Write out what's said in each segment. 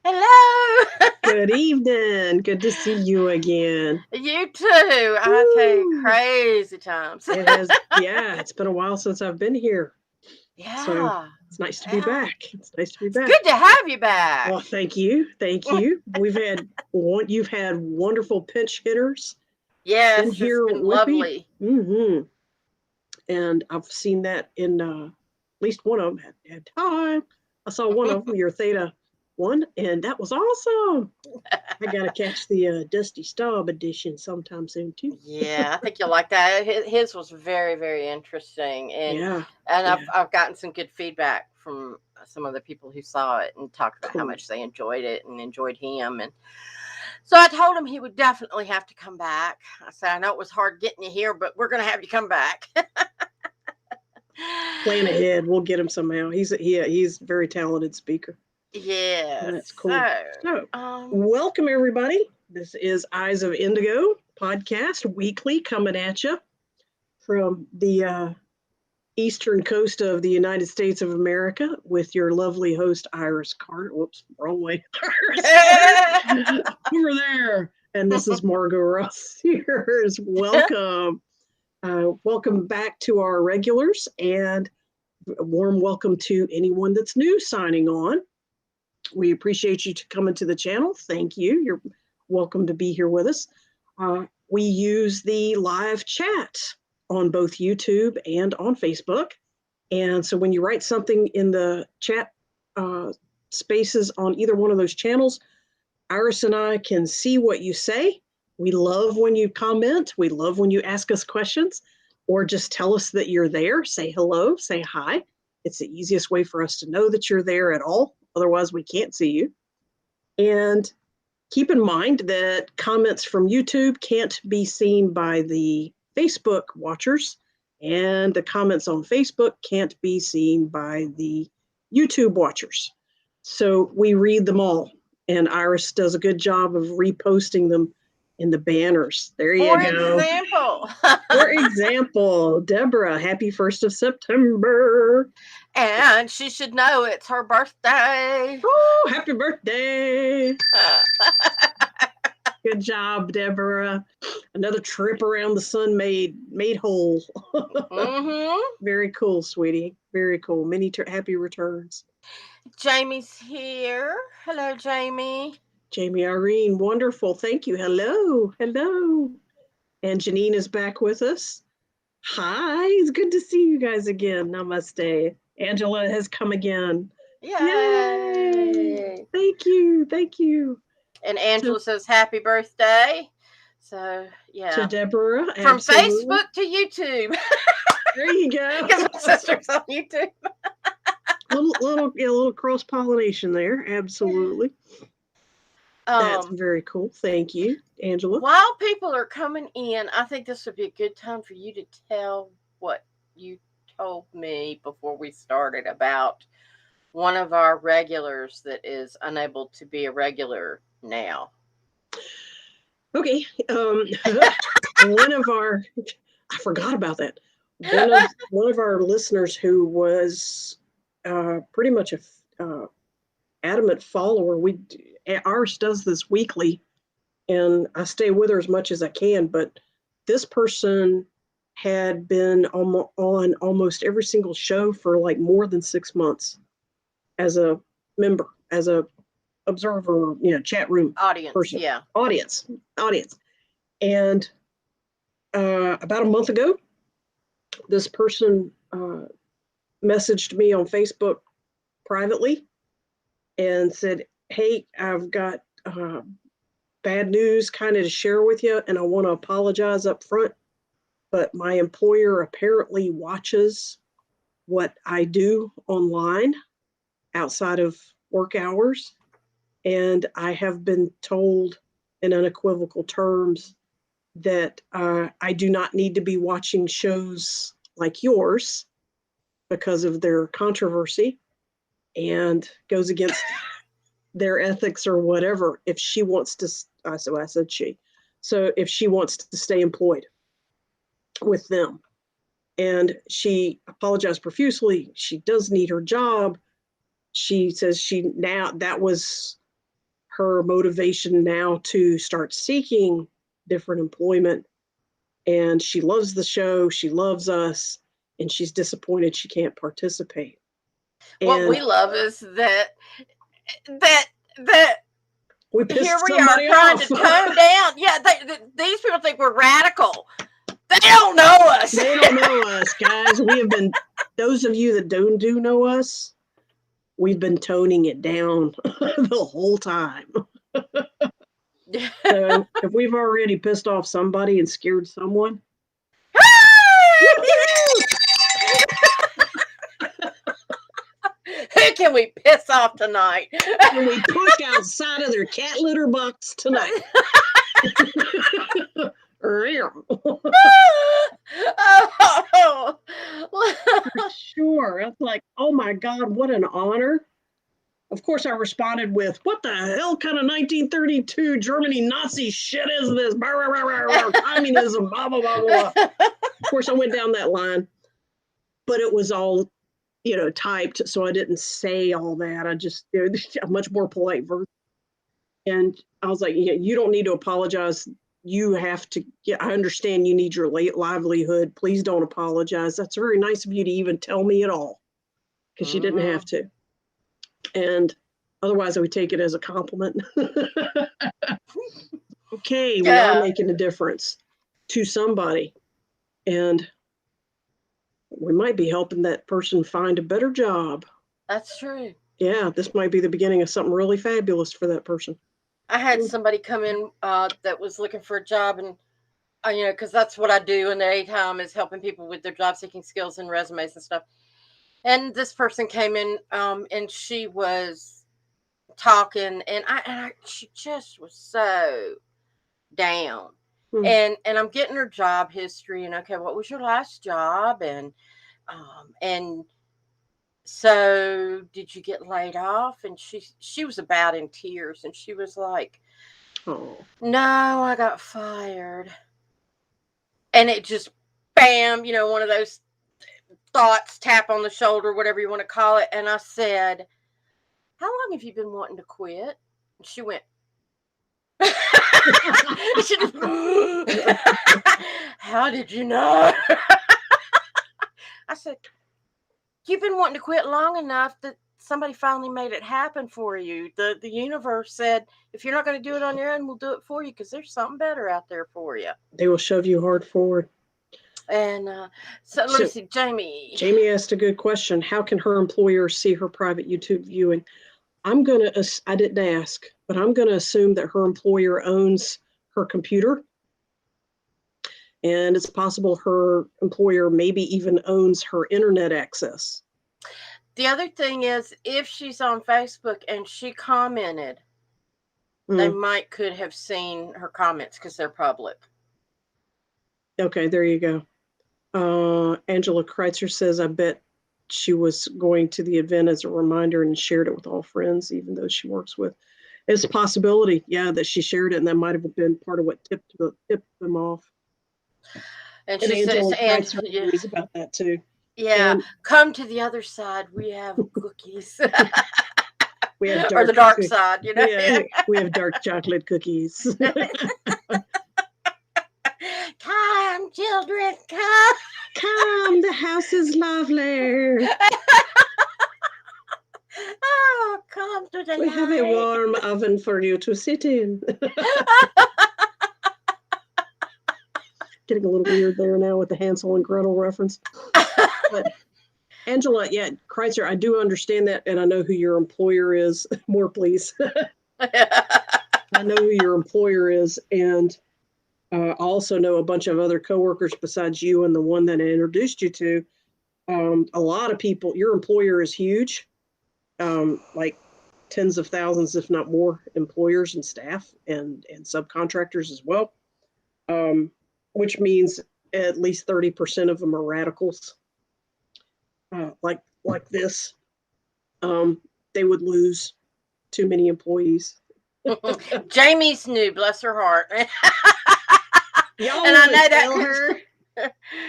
Hello. Good evening. Good to see you again. You too. I tell you, Woo! crazy times. It has, yeah, it's been a while since I've been here. So Yeah. it's nice to be Yeah. back. It's nice to be It's back. good to have you back. Oh, thank you. Thank you. You've had wonderful pinch hitters in Yes, it's here been with me. lovely. And I've seen that in at least one of them had time. I saw one of them, your Theta one, and that was awesome. I got to catch the Dusty Staub edition sometime soon, too. Yeah, I think you'll like that. His was very, very interesting, and Yeah, and I've yeah, I've gotten some good feedback from some of the people who saw it and talked about how cool. much they enjoyed it and enjoyed him. And so I told him he would definitely have to come back. I said, I know it was hard getting you here, but we're going to have you come back. Plan ahead. We'll get him somehow. He's a very talented speaker. Yes. That's cool. So, Um, welcome everybody. This is Eyes of Indigo podcast weekly coming at you from the eastern coast of the United States of America with your lovely host Iris Carter. Whoops, wrong way. Iris Carter over there. And this is Margot Ross here. Welcome. Welcome back to our regulars and a warm welcome to anyone that's new signing on. We appreciate you coming to the channel. Thank you. You're welcome to be here with us. We use the live chat on both YouTube and on Facebook. And so when you write something in the chat spaces on either one of those channels, Iris and I can see what you say. We love when you comment. We love when you ask us questions or just tell us that you're there. Say hello, say hi. It's the easiest way for us to know that you're there at all. Otherwise, we can't see you. And keep in mind that comments from YouTube can't be seen by the Facebook watchers, and the comments on Facebook can't be seen by the YouTube watchers. So we read them all, and Iris does a good job of reposting them in the banners. There you for go. example, For example, Deborah, happy 1st of September. and she should know it's her birthday. Oh, happy birthday. Good job, Deborah. Another trip around the sun made whole. Mm-hmm. Very cool, sweetie. Very cool. Many happy returns. Jamie's here. Hello, Jamie. Jamie Irene, wonderful. Thank you. Hello. Hello. And Janine is back with us. Hi. It's good to see you guys again. Namaste. Angela has come again. Yay. Yay! Thank you. Thank you. And So Angela says happy birthday. So to yeah, Deborah, from absolutely. Facebook to YouTube. There you go. Because my sister's on YouTube. little cross pollination there. Absolutely. That's Um, very cool. Thank you, Angela. while people are coming in, I think this would be a good time for you to tell what you told me before we started about one of our regulars that is unable to be a regular now. Okay. One of our I forgot about that. One of our listeners who was pretty much a adamant follower. Ours does this weekly, and I stay with her as much as I can. But this person had been on almost every single show for like more than 6 months as a member, as a observer, chat room Audience, person, yeah. audience. And about a month ago, this person messaged me on Facebook privately and said, "Hey, I've got bad news kind of to share with you, and I want to apologize up front. But my employer apparently watches what I do online outside of work hours, and I have been told in unequivocal terms that I do not need to be watching shows like yours because of their controversy and goes against their ethics or whatever. If she wants to, I said she. So if she wants to stay employed with them, And she apologized profusely. She does need her job. She says that was her motivation now to start seeking different employment. And she loves the show. She loves us. And she's disappointed she can't participate. What And we love is that that we here pissed we are somebody trying off. to tone down. Yeah, these people think we're radical. They don't know us. They don't know us, guys. We have been, those of you that do know us, we've been toning it down the whole time. So if we've already pissed off somebody and scared someone, who can we piss off tonight? and we push outside of their cat litter box tonight. Oh. For sure. That's like, oh my God, what an honor. Of course, I responded with, what the hell kind of 1932 Germany Nazi shit is this? Communism, blah, blah, blah, blah. Of course, I went down that line, but it was all, typed, so I didn't say all that. I just, a much more polite version. And I was like, you don't need to apologize. You have to, I understand you need your livelihood. Please don't apologize. That's very nice of you to even tell me at all, because you didn't have to. And otherwise, I would take it as a compliment. Okay, we are making a difference to somebody. And we might be helping that person find a better job. That's true. Yeah, this might be the beginning of something really fabulous for that person. I had somebody come in that was looking for a job, and because that's what I do in the daytime is helping people with their job seeking skills and resumes and stuff. And this person came in, and she was talking, and she just was so down. And I'm getting her job history, and okay, what was your last job? And so did you get laid off? And she was about in tears, and she was like, oh, no, I got fired. And it just bam, one of those thoughts, tap on the shoulder, whatever you want to call it. And I said, how long have you been wanting to quit? And she went, she just, how did you know? I said, you've been wanting to quit long enough that somebody finally made it happen for you. The universe said, if you're not going to do it on your own, we'll do it for you because there's something better out there for you. They will shove you hard forward. And so let me see, Jamie. Jamie asked a good question. How can her employer see her private YouTube viewing? I didn't ask, but I'm going to assume that her employer owns her computer. And it's possible her employer maybe even owns her internet access. The other thing is, if she's on Facebook and she commented, they could have seen her comments because they're public. Okay, there you go. Angela Kreitzer says, I bet she was going to the event as a reminder and shared it with all friends, even though she works with. It's a possibility, yeah, that she shared it, and that might have been part of what tipped them off. And she says, Kreitzer agrees about that too. Yeah, come to the other side. We have cookies. We have or the dark side, Yeah, we have dark chocolate cookies. Come, children, come. Come, the house is lovely. Oh, come to the We light. have a warm oven for you to sit in. Getting a little weird there now with the Hansel and Gretel reference. But Angela, yeah, Kreitzer, I do understand that, and I know who your employer is. More, please. I know who your employer is, and I also know a bunch of other coworkers besides you and the one that I introduced you to. A lot of people, your employer is huge, like tens of thousands, if not more, employers and staff and subcontractors as well, which means at least 30% of them are radicals, like this. They would lose too many employees. Jamie's new, bless her heart. Y'all and I know that her.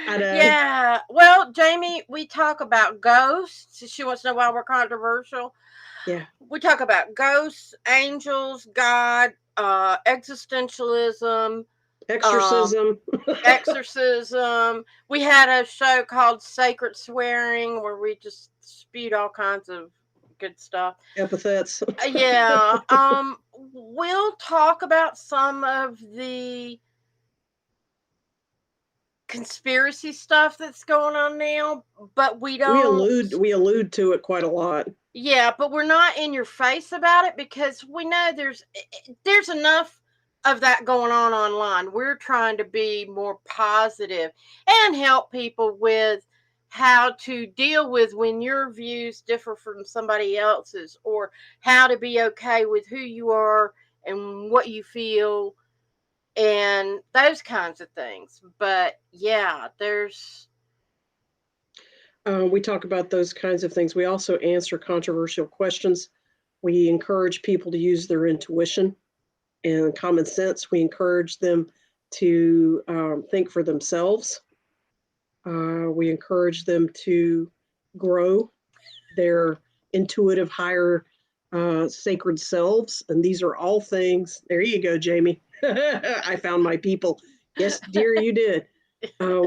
I know. Yeah. Well, Jamie, we talk about ghosts. She wants to know why we're controversial. Yeah. We talk about ghosts, angels, God, existentialism, um, Exorcism. exorcism. We had a show called Sacred Swearing where we just spewed all kinds of good stuff. Epithets. Yeah. We'll talk about some of the conspiracy stuff that's going on now, but we we don't. allude we allude to it quite a lot. Yeah, but we're not in your face about it because we know there's enough of that going on online. We're trying to be more positive and help people with how to deal with when your views differ from somebody else's, or how to be okay with who you are and what you feel and those kinds of things. But yeah, there's We talk about those kinds of things. We also answer controversial questions. We encourage people to use their intuition and common sense. We encourage them to think for themselves. We encourage them to grow their intuitive, higher, sacred selves. And these are all things. There you go, Jamie. I found my people. Yes, dear, you did.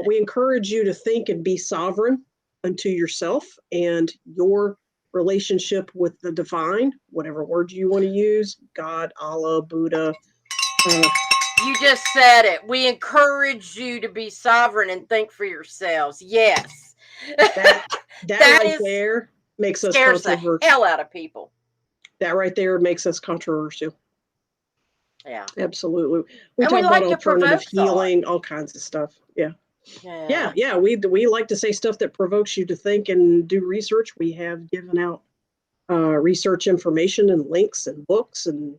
We encourage you to think and be sovereign unto yourself and your relationship with the divine, whatever word you want to use, God, Allah, Buddha. Uh, You just said it. We encourage you to be sovereign and think for yourselves. Yes. that that That right is there makes us scares the controversial. hell out of people. That right there makes us controversial. Yeah. Absolutely. We And we talk about like to alternative provoke thought. healing, all kinds of stuff. Yeah. Yeah, Yeah. yeah. We like to say stuff that provokes you to think and do research. We have given out research information and links and books and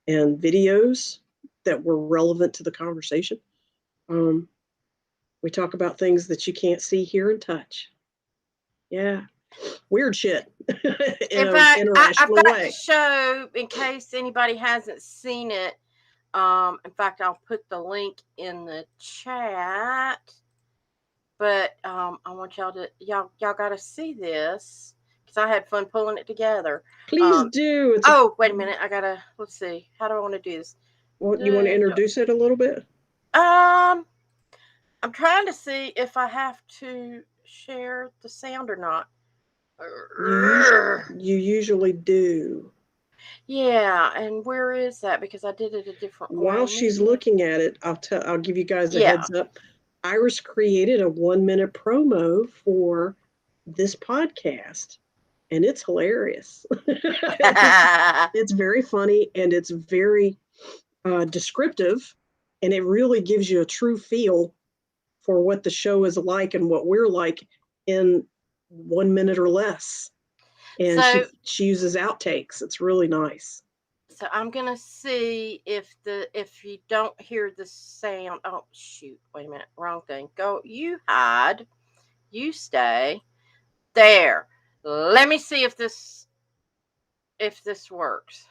videos that were relevant to the conversation. Um, we talk about things that you can't see, hear, and touch. Yeah, weird shit in In a fact, I've irrational got to way. show, in case anybody hasn't seen it. In fact, I'll put the link in the chat. But I want y'all got to see this because I had fun pulling it together. Please Um, do. It's a. oh, wait a minute. I gotta. Let's see. How do I want to do this? What you want to The- introduce it a little bit? Um, I'm trying to see if I have to share the sound or not. You usually do. Yeah, and where is that? Because I did it a different While way. she's Media. looking at it, I'll give you guys a Yeah. heads up. Iris created a 1 minute promo for this podcast, and it's hilarious. It's very funny and it's very descriptive, and it really gives you a true feel for what the show is like and what we're like in 1 minute or less. And so she uses outtakes. It's really nice. so I'm gonna see if you don't hear the sound. Oh shoot! Wait a minute. Wrong thing. Go. You hide. You stay there. Let me see if this works.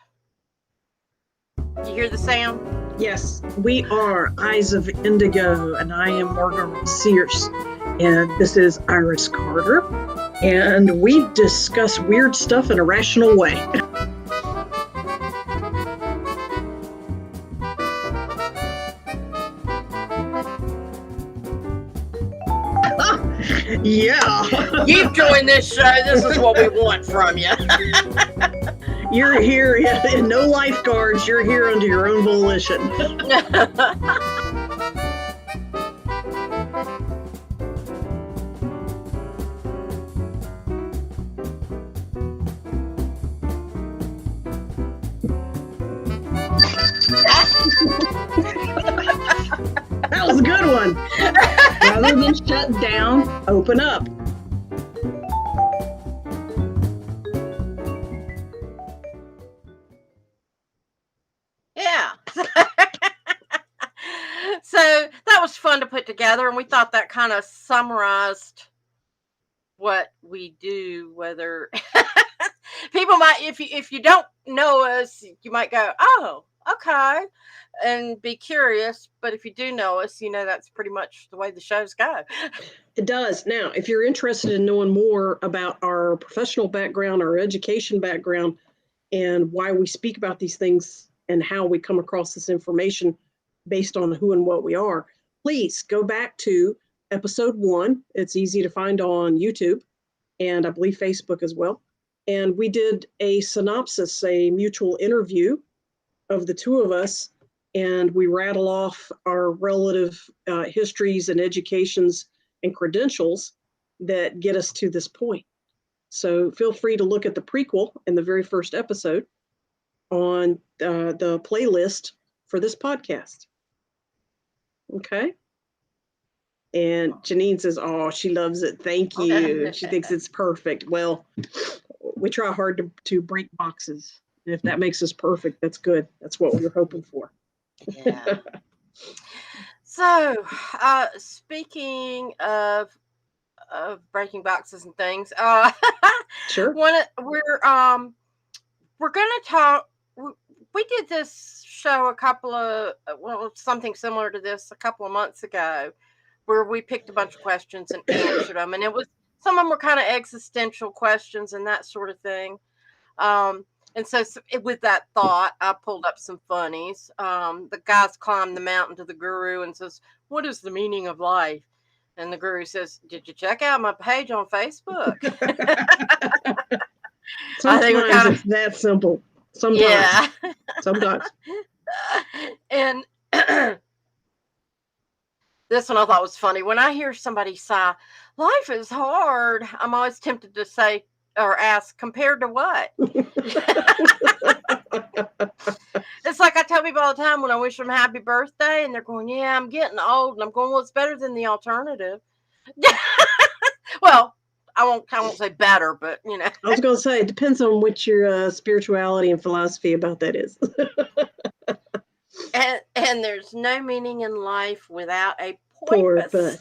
You hear the sound? Yes, we are Eyes of Indigo, and I am Morgan Sears, and this is Iris Carter, and we discuss weird stuff in a rational way. Yeah. You've joined this show. This is what we want from you. You're here in no lifeguards. You're here under your own volition. That was a good one. Rather than shut down, open up. Yeah. So that was fun to put together, and we thought that kind of summarized what we do. Whether people might, if you don't know us, you might go, oh, okay, and be curious. But if you do know us, that's pretty much the way the shows go. It does. Now, if you're interested in knowing more about our professional background, our education background, and why we speak about these things and how we come across this information based on who and what we are, please go back to episode 1. It's easy to find on YouTube and I believe Facebook as well. And we did a synopsis, a mutual interview of the two of us, and we rattle off our relative histories and educations and credentials that get us to this point. So feel free to look at the prequel in the very first episode on the playlist for this podcast. Okay. And Janine says, oh, she loves it. Thank you. She thinks it's perfect. Well, we try hard to break boxes. And if that makes us perfect, that's good. That's what we were hoping for. Yeah. So, speaking of breaking boxes and things, Sure. We're gonna talk. We did this show something similar to this a couple of months ago, where we picked a bunch of questions and answered them, and some of them were kind of existential questions and that sort of thing. And so with that thought, I pulled up some funnies. The guys climbed the mountain to the guru and says, "What is the meaning of life?" And the guru says, "Did you check out my page on Facebook?" Sometimes it's that simple. Sometimes. Yeah. Sometimes. And this one I thought was funny. When I hear somebody sigh, "Life is hard," I'm always tempted to say or ask, compared to what? It's like I tell people all the time when I wish them happy birthday, and they're going, "Yeah, I'm getting old," and I'm going, "Well, it's better than the alternative." Well, I won't say better, but I was going to say it depends on what your spirituality and philosophy about that is. and there's no meaning in life without a porpoise.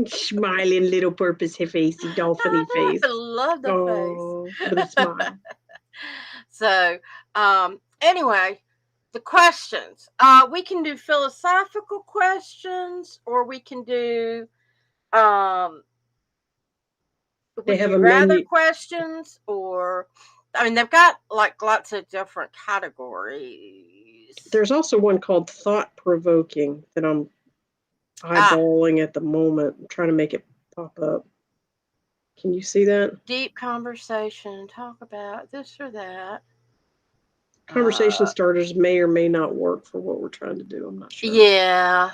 Smiling little porpoise facey dolphiny face. I love the face with a smile. So, anyway, the questions. We can do philosophical questions, or we can do they have a rather menu. Questions, or they've got like lots of different categories. There's also one called thought provoking that I'm eyeballing at the moment. I'm trying to make it pop up. Can you see that? Deep conversation. Talk about this or that. Conversation starters may or may not work for what we're trying to do. I'm not sure. Yeah.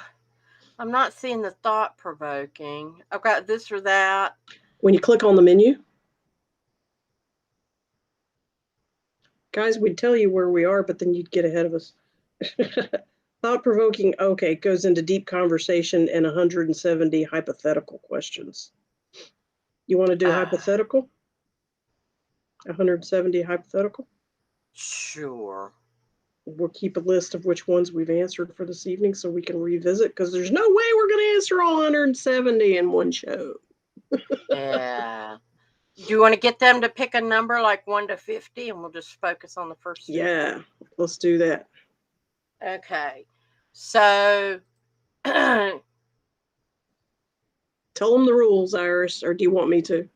I'm not seeing the thought provoking. I've got this or that. When you click on the menu, guys, we'd tell you where we are, but then you'd get ahead of us. Thought provoking, okay, goes into deep conversation and 170 hypothetical questions. You want to do hypothetical? 170 hypothetical? Sure. We'll keep a list of which ones we've answered for this evening so we can revisit, because there's no way we're going to answer all 170 in one show. Yeah. Do you want to get them to pick a number like 1 to 50 and we'll just focus on the first 50? Yeah, let's do that. Okay. So tell them the rules, Iris, or do you want me to?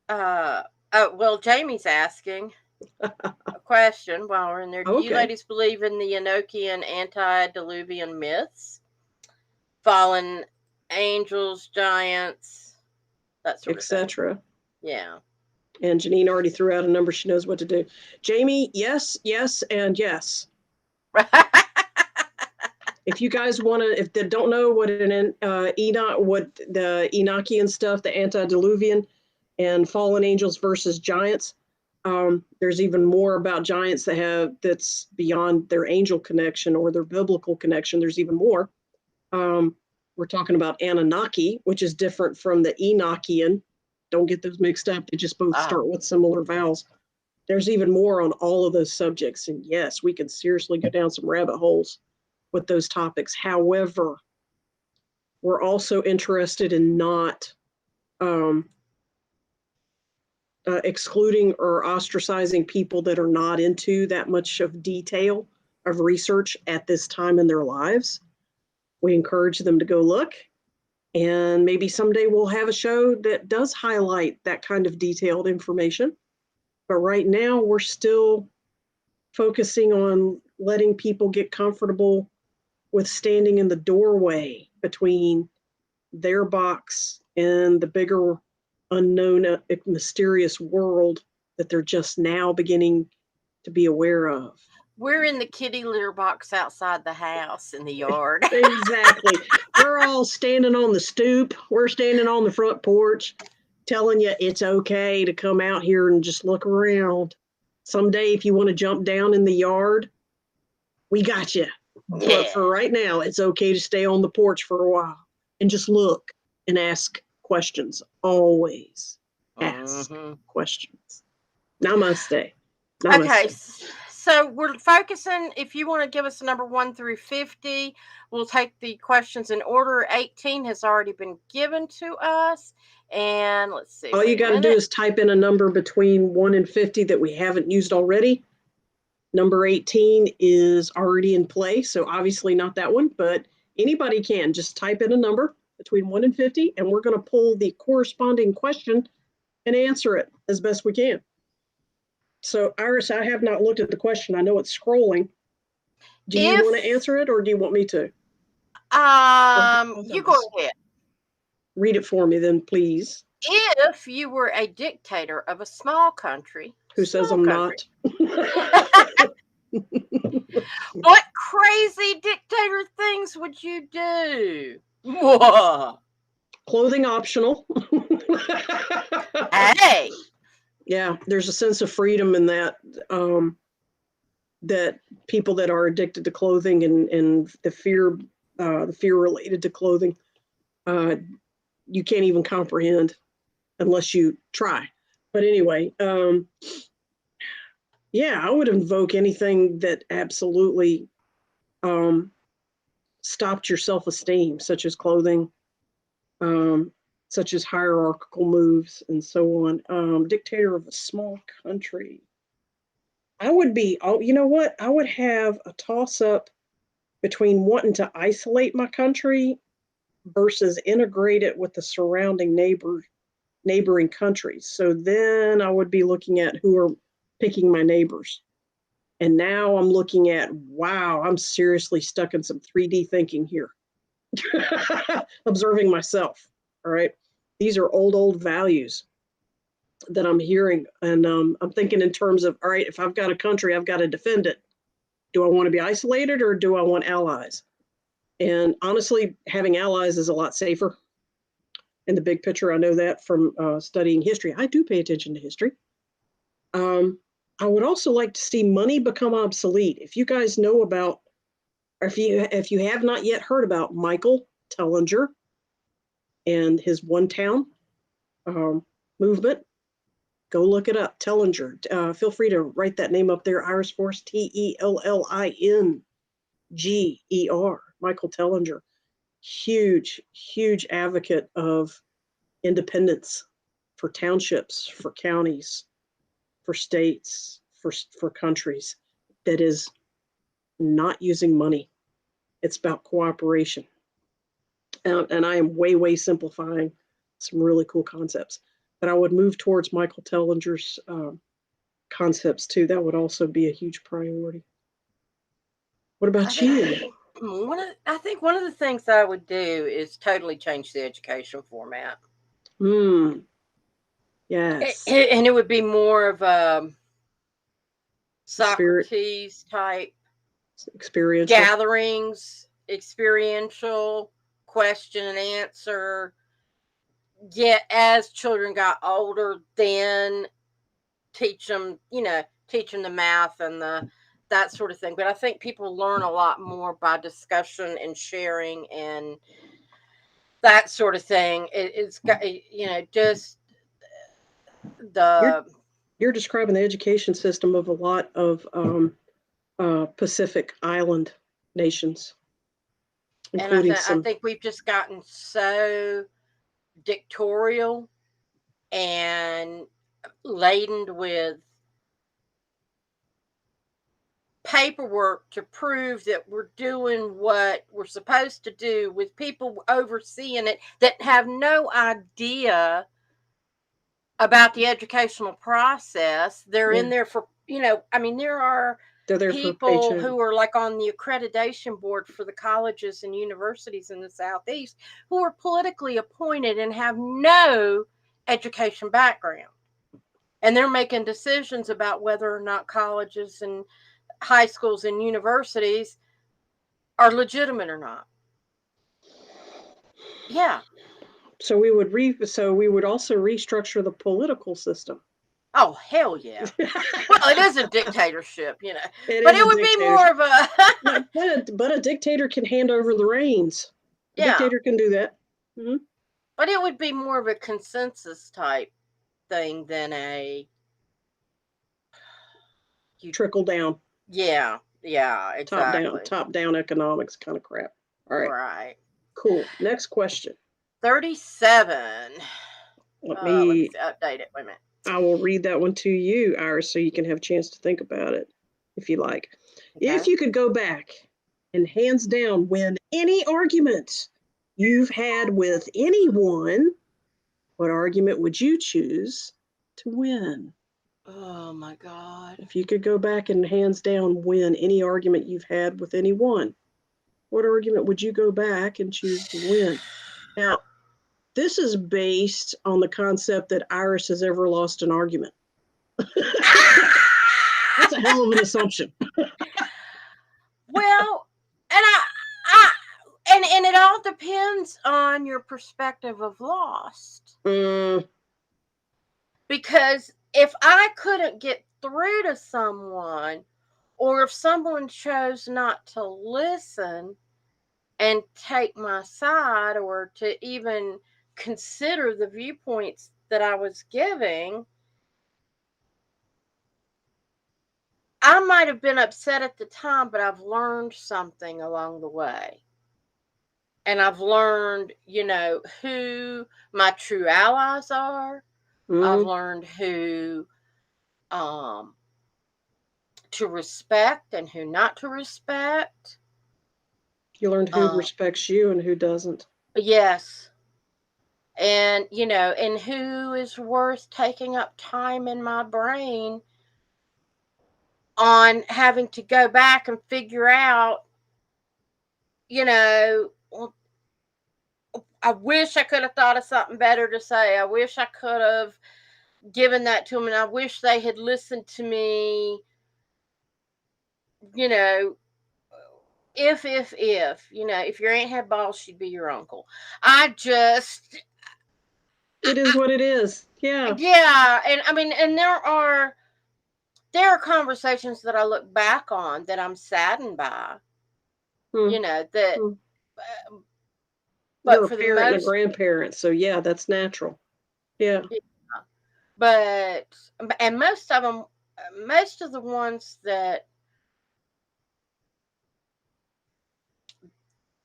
Well, Jamie's asking a question while we're in there. Do you ladies believe in the Enochian antediluvian myths? Fallen angels, giants, that sort of etc. Yeah. And Janine already threw out a number. She knows what to do. Jamie, yes, and yes. If you guys want to, if they don't know what an what the Enochian stuff, the antediluvian and fallen angels versus giants, there's even more about giants that's beyond their angel connection or their biblical connection. There's even more. We're talking about Anunnaki, which is different from the Enochian. Don't get those mixed up. They just both start with similar vowels. There's even more on all of those subjects. And yes, we can seriously go down some rabbit holes with those topics. However, we're also interested in not excluding or ostracizing people that are not into that much of detail of research at this time in their lives. We encourage them to go look. And maybe someday we'll have a show that does highlight that kind of detailed information. But right now, we're still focusing on letting people get comfortable with standing in the doorway between their box and the bigger, unknown, mysterious world that they're just now beginning to be aware of. We're in the kitty litter box outside the house in the yard. Exactly. We're all standing on the stoop. We're standing on the front porch telling you it's okay to come out here and just look around. Someday, if you want to jump down in the yard, we got you. But Yeah. for right now, it's okay to stay on the porch for a while and just look and ask questions. Always ask Hmm. questions. Namaste. Okay, Namaste. so we're focusing. If you want to give us a number 1 through 50, we'll take the questions in order. 18 has already been given to us. And let's see, All you wait a got to do minute. is type in a number between 1 and 50 that we haven't used already. Number 18 is already in play, so obviously not that one, but anybody can just type in a number between 1 and 50, and we're going to pull the corresponding question and answer it as best we can. So, Iris, I have not looked at the question. I know it's scrolling. Do you want to If answer it or do you want me to? Or both you of go us? ahead. Read it for me then, please. If you were a dictator of a Who says small I'm country, not? what crazy dictator things would you do? Whoa. Clothing optional. Hey. Yeah, there's a sense of freedom in that. That people that are addicted to clothing and the fear related to clothing, uh, you can't even comprehend unless you try. But anyway, yeah, I would invoke anything that absolutely um, stopped your self esteem, such as clothing, um, such as hierarchical moves, and so on. Dictator of a small country. I would be, oh, you know what? I would have a toss up between wanting to isolate my country versus integrate it with the surrounding neighboring countries. So then I would be looking at who are picking my neighbors. And now I'm looking at, wow, I'm seriously stuck in some 3D thinking here. Observing myself. All right. These are old values that I'm hearing. And I'm thinking in terms of, all right, if I've got a country, I've got to defend it. Do I want to be isolated or do I want allies? And honestly, having allies is a lot safer in the big picture. I know that from studying history. I do pay attention to history. Um, I would also like to see money become obsolete. If you guys know about, or if you have not yet heard about Michael Tellinger and his One Town movement, go look it up. Tellinger. Feel free to write that name up there. Iris Force, Tellinger. Michael Tellinger. Huge advocate of independence for townships, for counties, for states, for countries. That is not using money. It's about cooperation. And I am way simplifying some really cool concepts. But I would move towards Michael Tellinger's concepts too. That would also be a huge priority. What I about think you? I think one of the things I would do is totally change the education format. Hmm. Yes. And it would be more of a Spirit, Socrates type experiential. gatherings, experiential, question and answer. Yet as children got older, then teach them the math and the that sort of thing. But I think people learn a lot more by discussion and sharing and that sort of thing. It's got just You're the you're describing the education system of a lot of Pacific Island nations, and I including think I some. think we've just gotten so dictatorial and laden with paperwork to prove that we're doing what we're supposed to do with people overseeing it that have no idea about the educational process. They're Yeah. in there for, I mean, there are They're there for a people paycheck. who are like on the accreditation board for the colleges and universities in the Southeast who are politically appointed and have no education background. And they're making decisions about whether or not colleges and high schools and universities are legitimate or not. Yeah. So we would also restructure the political system. Oh, hell yeah. Well, it is a dictatorship, It but is it a would be more dictatorship. of a But a dictator can hand over the reins. A yeah, dictator can do that. Hmm. but it would be more of a consensus type thing than a you. Trickle down, Yeah, yeah, exactly. top down economics kind of crap. All right, Right. cool. Next question. 37. Let Let me me. see, update it. Wait a minute. I will read that one to you, Iris, so you can have a chance to think about it, if you like. If Okay. you could go back and hands down win any argument you've had with anyone, what argument would you choose to win? Oh my God. If you could go back and hands down win any argument you've had with anyone, what argument would you go back and choose to win? Now, this is based on the concept that Iris has ever lost an argument. That's a hell of an assumption. Well, and I and it all depends on your perspective of lost. Mm, Because if I couldn't get through to someone, or if someone chose not to listen and take my side, or to even consider the viewpoints that I was giving, I might have been upset at the time, but I've learned something along the way. And I've learned, who my true allies are. I've mm. learned who um to respect and who not to respect. You learned who Um respects you and who doesn't. yes. And and who is worth taking up time in my brain on having to go back and figure out, well, I wish I could have thought of something better to say. I wish I could have given that to them, and I wish they had listened to me, you know, if your aunt had balls, she'd be your uncle. I just, It is what it is. Yeah. yeah. And I mean, and there are conversations that I look back on that I'm saddened by, Hmm. that, Hmm. uh, You're but a for the parent and a most, grandparent, so yeah, that's natural. Yeah. yeah, but, and most of the ones that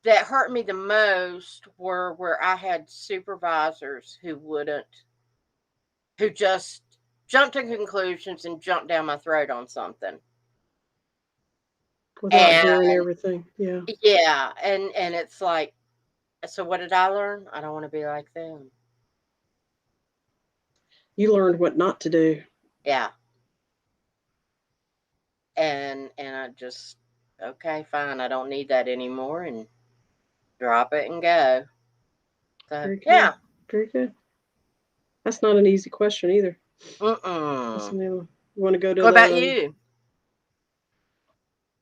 hurt me the most were where I had supervisors who just jumped to conclusions and jumped down my throat on something. Without And hearing everything. Yeah. yeah, and it's like, so what did I learn? I don't want to be like them. You learned what not to do. Yeah. And I just, okay, fine, I don't need that anymore, and drop it and go. So Very good. yeah. Very good. That's not an easy question either. That's a Mm-mm. new one. You want to go to What about the you?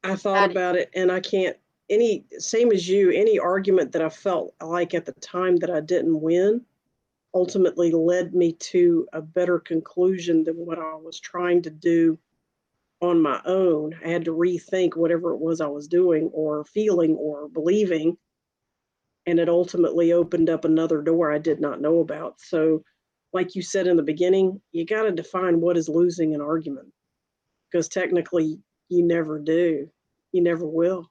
I thought How do about it and I can't any same as you, any argument that I felt like at the time that I didn't win ultimately led me to a better conclusion than what I was trying to do on my own. I had to rethink whatever it was I was doing or feeling or believing, and it ultimately opened up another door I did not know about. So, like you said in the beginning, you got to define what is losing an argument because technically you never do. You never will.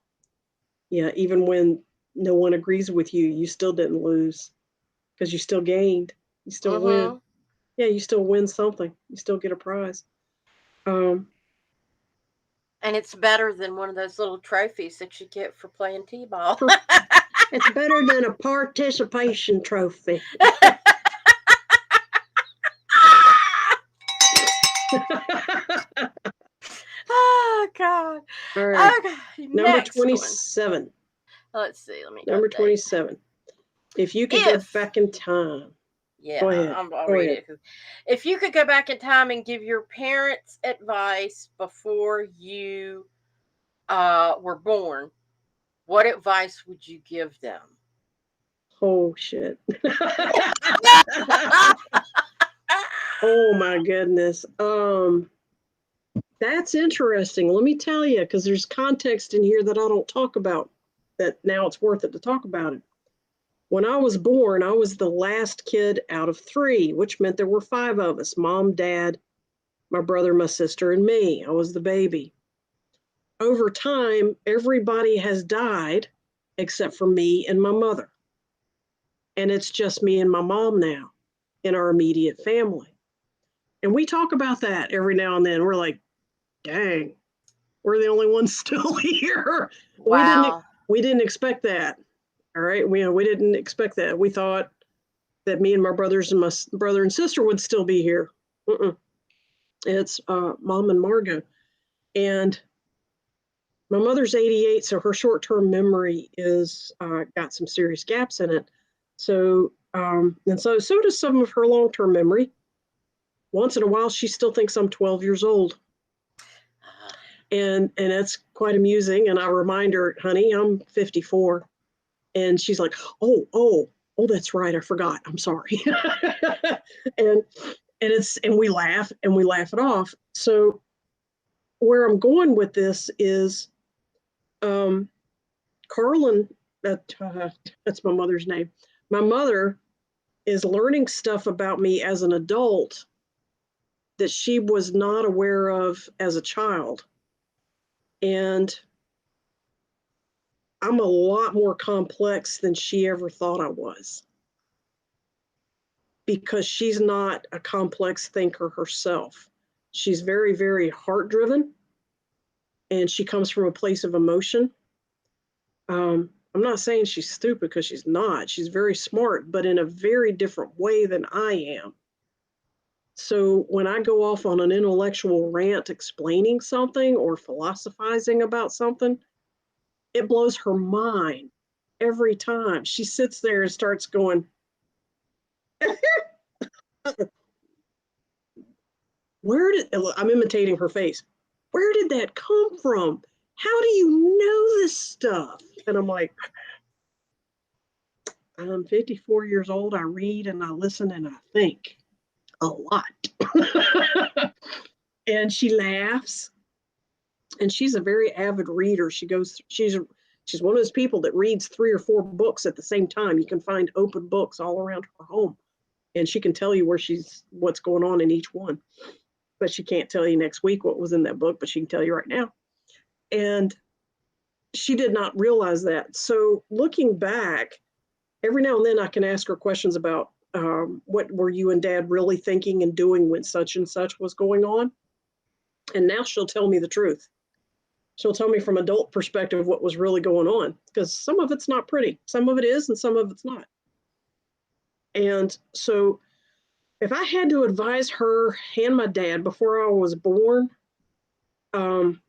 Yeah, even when no one agrees with you, you still didn't lose because you still gained. You still win. mm-hmm. Yeah, you still win something. You still get a prize. Um, And it's better than one of those little trophies that you get for playing t-ball. It's better than a participation trophy. Oh God. All right. Okay, Number next one. 27. Let's see. Let me Number update. 27. If you could go If back in time. yeah, Go ahead. I'll Go read ahead. it. If you could go back in time and give your parents advice before you were born, what advice would you give them? Oh, shit. Oh, my goodness. That's interesting. Let me tell you, because there's context in here that I don't talk about, that now it's worth it to talk about it. When I was born, I was the last kid out of 3, which meant there were 5 of us: mom, dad, my brother, my sister, and me. I was the baby. Over time, everybody has died except for me and my mother. And it's just me and my mom now in our immediate family. And we talk about that every now and then. We're like, dang, we're the only ones still here. We didn't Wow. we didn't expect that. All right. We didn't expect that. We thought that me and my brothers and my brother and sister would still be here. Mm-mm. It's Mom and Margot. And my mother's 88, so her short-term memory is got some serious gaps in it. So so does some of her long-term memory. Once in a while, she still thinks I'm 12 years old, and that's quite amusing. And I remind her, honey, I'm 54, and she's like, oh, that's right, I forgot. I'm sorry. and and we laugh it off. So where I'm going with this is um, Carlin, that's my mother's name. My mother is learning stuff about me as an adult that she was not aware of as a child. And I'm a lot more complex than she ever thought I was because she's not a complex thinker herself. She's very, very heart driven, and she comes from a place of emotion. I'm not saying she's stupid, because she's not. She's very smart, but in a very different way than I am. So when I go off on an intellectual rant explaining something or philosophizing about something, it blows her mind every time. She sits there and starts going, where did, I'm imitating her face. Where did that come from? How do you know this stuff? And I'm like, I'm 54 years old. I read and I listen and I think a lot. And she laughs, and she's a very avid reader. She's one of those people that reads 3 or 4 books at the same time. You can find open books all around her home, and she can tell you what's going on in each one. But she can't tell you next week what was in that book, but she can tell you right now. And she did not realize that. So looking back, every now and then I can ask her questions about what were you and Dad really thinking and doing when such and such was going on. And now she'll tell me the truth. She'll tell me from adult perspective what was really going on, because some of it's not pretty. Some of it is, and some of it's not. And so if I had to advise her and my dad before I was born, um,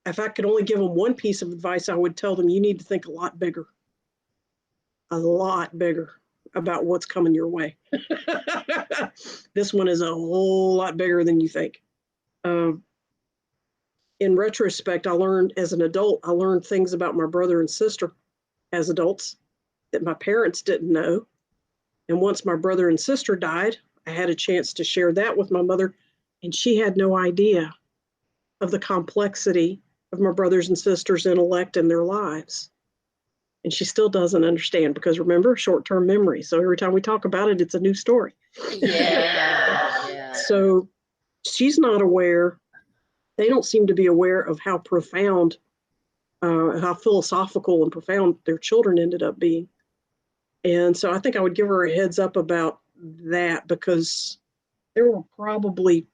if I could only give them one piece of advice, I would tell them you need to think a lot bigger about what's coming your way. This one is a whole lot bigger than you think. Um, in retrospect, I learned as an adult, I learned things about my brother and sister as adults that my parents didn't know. And once my brother and sister died, I had a chance to share that with my mother, and she had no idea of the complexity of my brothers and sisters' intellect and their lives. And she still doesn't understand, because remember, short-term memory. So every time we talk about it, it's a new story. Yeah, yeah. So she's not aware. They don't seem to be aware of how profound, how philosophical and profound their children ended up being. And so I think I would give her a heads up about that, because there were probably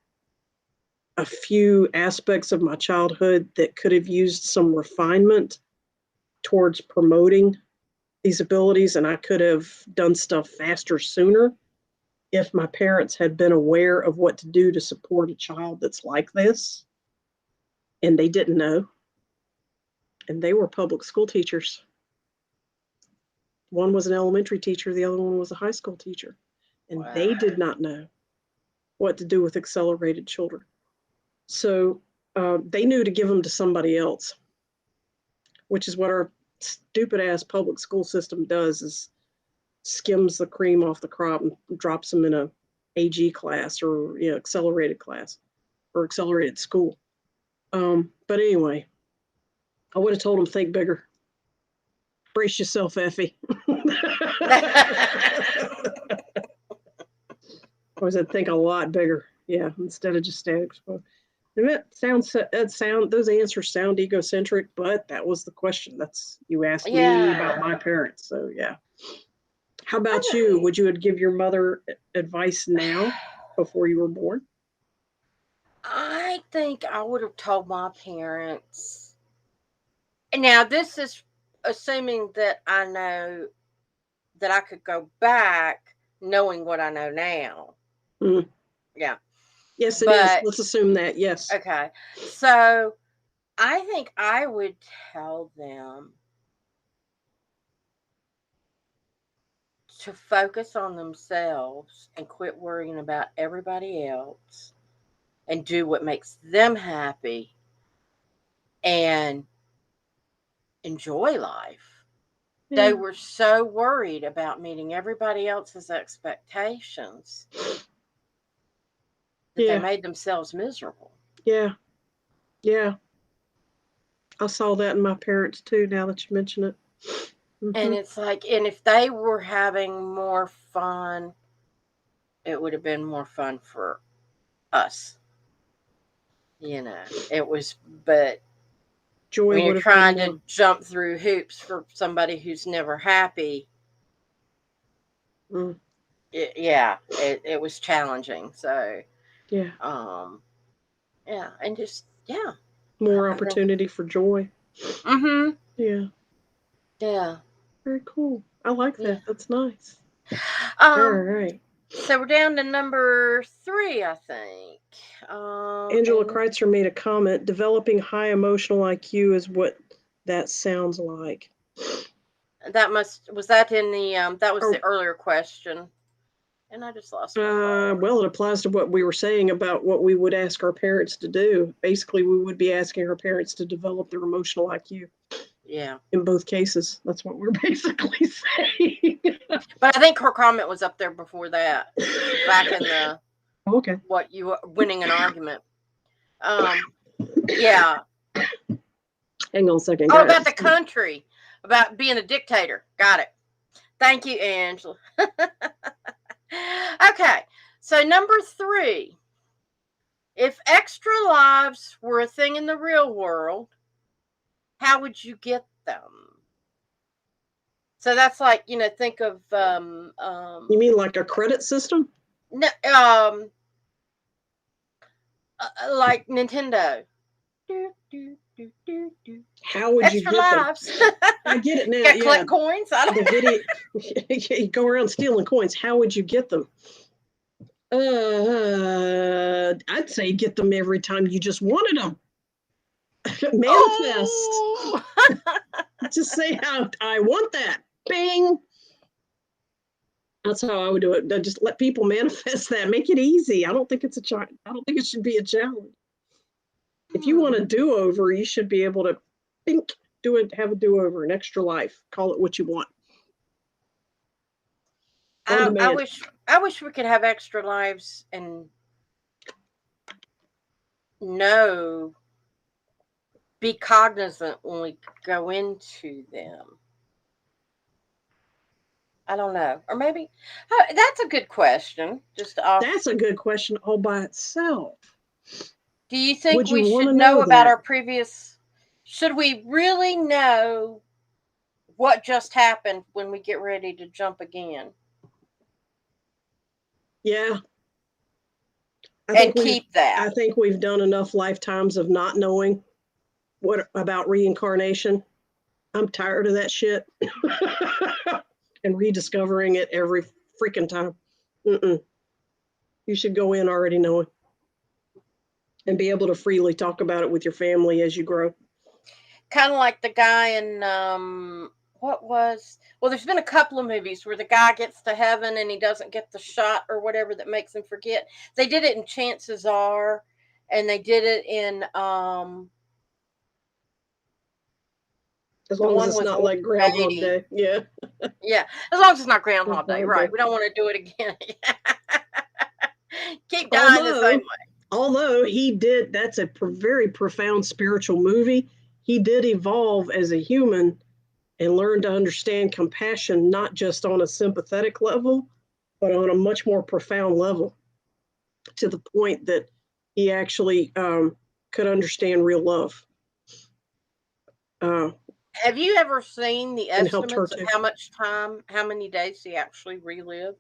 a few aspects of my childhood that could have used some refinement towards promoting these abilities, and I could have done stuff faster sooner if my parents had been aware of what to do to support a child that's like this, and they didn't know. And they were public school teachers. One was an elementary teacher, the other one was a high school teacher, and they Wow. did not know what to do with accelerated children. So they knew to give them to somebody else, which is what our stupid ass public school system does: is skims the cream off the crop and drops them in a AG class, or accelerated class or accelerated school. But anyway, I would have told them, think bigger. Brace yourself, Effie. I said, think a lot bigger. Yeah, instead of just static. Those answers sound egocentric, but that was the question. That's, you asked me about Yeah. my parents, so yeah. How about you? I Would you give your mother advice now before you were born? I think I would have told my parents. Now, this is assuming that I know that I could go back knowing what I know now. Mm. Yeah. Yes, it is. But Let's assume that. Yes. okay. So I think I would tell them to focus on themselves and quit worrying about everybody else and do what makes them happy and enjoy life. They Yeah. were so worried about meeting everybody else's expectations that they Yeah. made themselves miserable. Yeah. Yeah. I saw that in my parents too, now that you mention it. And Hmm. it's like, and if they were having more fun, it would have been more fun for us. It was, but Joy when you're would have been trying more. to jump through hoops for somebody who's never happy, Mm, it was challenging. So, yeah. um, yeah, and just, yeah, More I think, opportunity for joy. mm-hmm, Yeah. yeah, Very cool. I like yeah. that. That's nice. All Um, right. so we're down to number three, I think. Angela And Kreitzer made a comment: developing high emotional IQ is what that sounds like. was that in the, that was the Oh, earlier question. And I just lost my phone. well, it applies to what we were saying about what we would ask our parents to do. Basically, we would be asking our parents to develop their emotional IQ Yeah. in both cases. That's what we're basically saying. But I think her comment was up there before that, back in the Okay. what you winning an argument. Um, yeah. Hang on a second, Oh, about guys. the country, about being a dictator. Got it. Thank you, Angela. Okay. So number three, if extra lives were a thing in the real world, how would you get them? So that's like, think of You mean like a credit system? no, like Nintendo. Do, do, do, do, do. How would you Extra get them? lives. I get it now. Get Yeah, collect coins. I don't. the video. You go around stealing coins. How would you get them? I'd say get them every time you just wanted them. Manifest. Oh. Just say how I want that. Bing. That's how I would do it. Just let people manifest that. Make it easy. I don't think it's a challenge. I don't think it should be a challenge. If you want a do over, you should be able to think, do it, have a do over, an extra life. Call it what you want. On I demand. wish I wish we could have extra lives and know, be cognizant when we go into them. I don't know, or maybe that's a good question. Just off. That's a good question all by itself. Do you think Would you we want to should know know about that? our previous? Should we really know what just happened when we get ready to jump again? Yeah, and keep that. I think we've done enough lifetimes of not knowing what about reincarnation. I'm tired of that shit. And rediscovering it every freaking time. Mm-mm. You should go in already knowing and be able to freely talk about it with your family as you grow. Kind of like the guy in what was well, there's been a couple of movies where the guy gets to heaven and he doesn't get the shot or whatever that makes him forget. They did it in Chances Are, and they did it in As the long as one it's with not old like Groundhog lady. Day. Yeah. Yeah, as long as it's not Groundhog Day, Groundhog right? Day. We don't want to do it again. Keep dying the same Although, way. although he did, that's a very profound spiritual movie. He did evolve as a human and learn to understand compassion, not just on a sympathetic level, but on a much more profound level, to the point that he actually could understand real love uh, Have you ever seen the and helped her estimates of too. how much time, how many days he actually relived?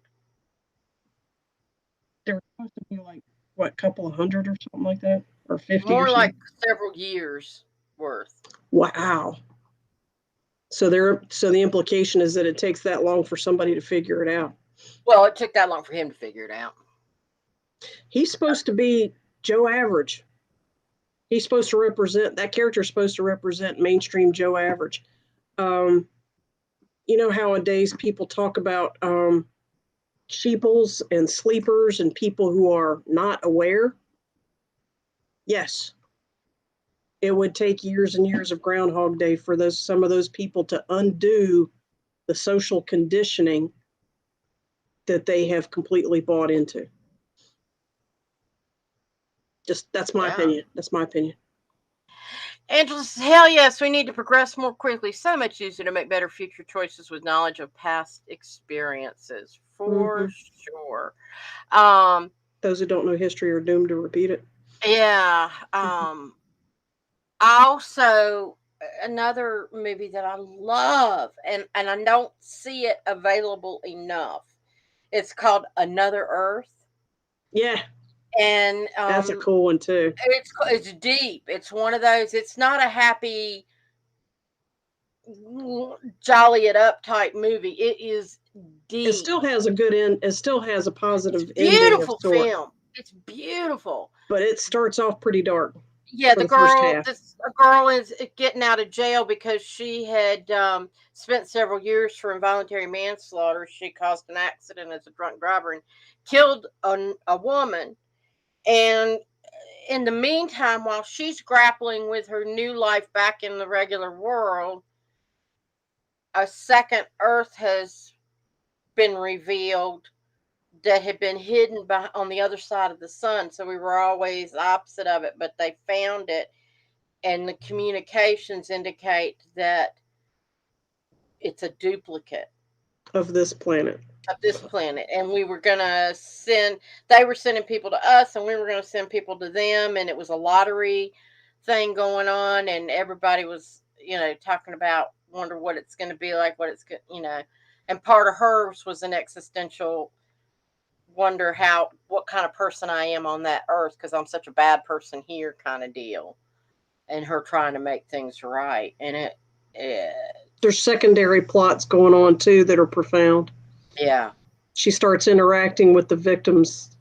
There were supposed to be like, what, couple of hundred or something like that, or 50 or More like something. several years worth. Wow. So the implication is that it takes that long for somebody to figure it out. Well, it took that long for him to figure it out. He's supposed to be Joe Average. He's supposed to represent that character is supposed to represent mainstream Joe Average. Um, you know how nowadays people talk about sheeples and sleepers and people who are not aware. Yes, it would take years and years of Groundhog Day for some of those people to undo the social conditioning that they have completely bought into. Just that's my Yeah. opinion. That's my opinion. Angela says, hell yes, we need to progress more quickly. So much easier to make better future choices with knowledge of past experiences. For Mm-hmm. sure. Um, Those who don't know history are doomed to repeat it. yeah. Mm-hmm. Also another movie that I love and I don't see it available enough. It's called Another Earth. Yeah, And that's a cool one too. it's deep. It's one of those. It's not a happy, jolly it up type movie. It is It deep. still has a good end. It still has a It's positive ending of beautiful sort, film. It's beautiful. but it starts off pretty dark Yeah, for the the first girl. half. This a girl is getting out of jail because she had spent several years for involuntary manslaughter. She caused an accident as a drunk driver and killed a woman. And in the meantime, while she's grappling with her new life back in the regular world, a second Earth has been revealed that had been hidden on the other side of the sun. So we were always opposite of it, but they found it, and the communications indicate that it's a duplicate Of this planet. of this planet. And we were going to send, they were sending people to us, and we were going to send people to them. And it was a lottery thing going on, and everybody was, talking about, wonder what it's going to be like, what it's going. And part of hers was an existential wonder what kind of person I am on that earth because I'm such a bad person here, kind of deal. And her trying to make things right, and it There's secondary plots going on too that are profound. yeah, She starts interacting with the victim's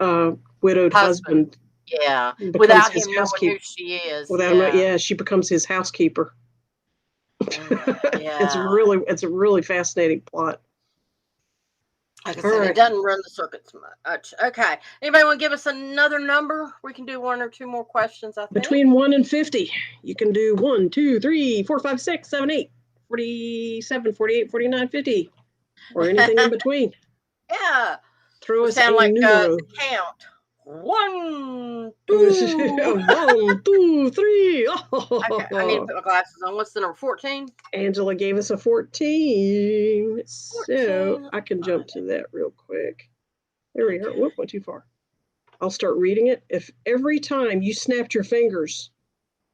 widowed husband, husband, yeah, becomes without his him knowing who housekeeper. she is, Without him, yeah, yeah, she becomes his housekeeper. yeah. It's a really fascinating plot. Like I All said, it right, doesn't run the circuits much. Okay, anybody want to give us another number? We can do one or two more questions, I think. between 1 and 50, you can do 1, 2, 3, 4, 5, 6, 7, 8, 47, 48, 49, 50, or anything in between. Yeah, Throw we us sound a like numero. the count. One, two. 1, 2, 3. Okay, I need to Oh. put my glasses on. What's the number? 14? Angela gave us a 14. So 14. I can jump to that real quick. There we are. Whoop, went too far. I'll start reading it. If every time you snapped your fingers,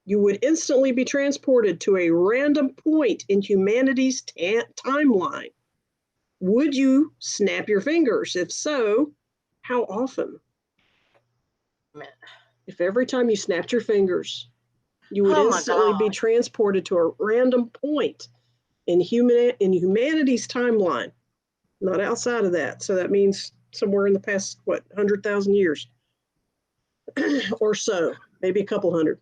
you would instantly be transported to a random point in humanity's timeline, would you snap your fingers? If so, how often? Man. If every time you snapped your fingers, you would Oh my instantly be God. transported to a random point in humanity's timeline, not outside of that. So that means somewhere in the past, 100,000 years or so, maybe a couple hundred.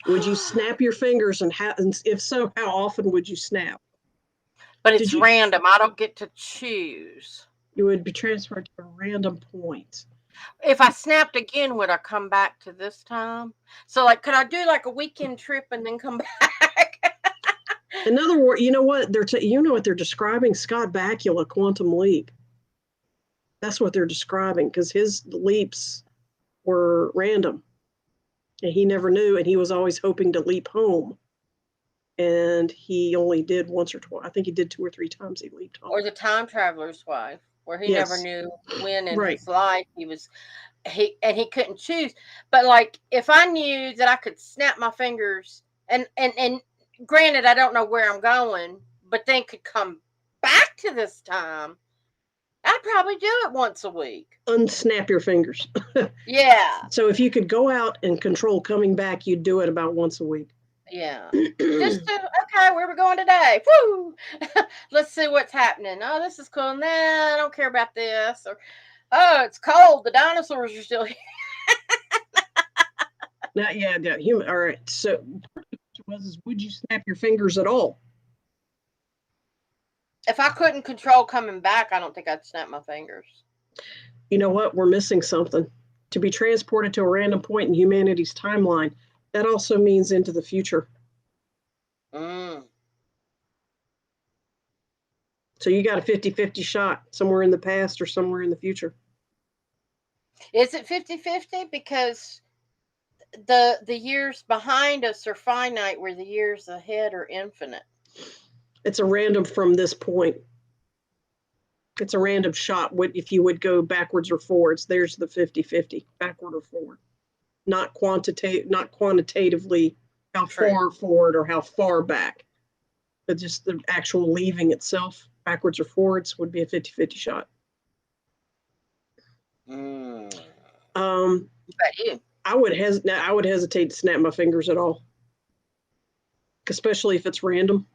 Would you snap your fingers, and if so, how often would you snap? But Did it's you? random. I don't get to choose. You would be transferred to a random point. If I snapped again, would I come back to this time? So, like, could I do like a weekend trip and then come back? In other words, you know what you know what they're describing? Scott Bakula quantum leap. That's what they're describing because his leaps were random, and he never knew, and he was always hoping to leap home, and he only did once or twice. I think he did 2 or 3 times. He leaped home. Or the time traveler's wife, where he never Yes, knew when in right. his life he couldn't choose. But like, if I knew that I could snap my fingers, and granted, I don't know where I'm going, but then could come back to this time, I'd probably do it once a week. Unsnap your fingers. Yeah, So if you could go out and control coming back, you'd do it about once a week. yeah. Just to, okay, where are we going today? Woo! Let's see what's happening. Oh, this is cool. Nah, I don't care about this. Or, oh, it's cold. The dinosaurs are still here. Not yeah, yeah, human. All right. So would you snap your fingers at all? If I couldn't control coming back, I don't think I'd snap my fingers. You know what? We're missing something. To be transported to a random point in humanity's timeline, that also means into the future. Mm. So you got a 50-50 shot somewhere in the past or somewhere in the future. Is it 50-50? Because the years behind us are finite, where the years ahead are infinite. It's a random from this point. It's a random shot. If you would go backwards or forwards, there's the 50-50, backward or forward. Not quantitatively how True. far forward or how far back, but just the actual leaving itself, backwards or forwards, would be a 50-50 shot. Mm. Um, What about you? I would hesitate to snap my fingers at all, especially if it's random.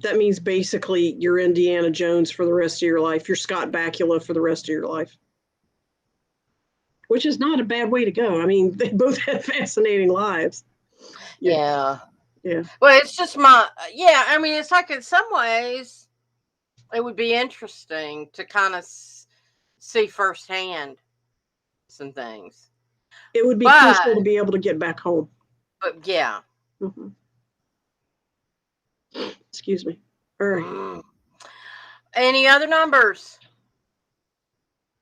That means basically you're Indiana Jones for the rest of your life. You're Scott Bakula for the rest of your life, which is not a bad way to go. I mean, they both had fascinating lives. Yeah. Yeah. Well, it's just my, yeah. I mean, it's like in some ways it would be interesting to kind of see firsthand some things. It would be But crucial to be able to get back home. yeah. Mm-hmm. Excuse me. All right. Mm. Any other numbers?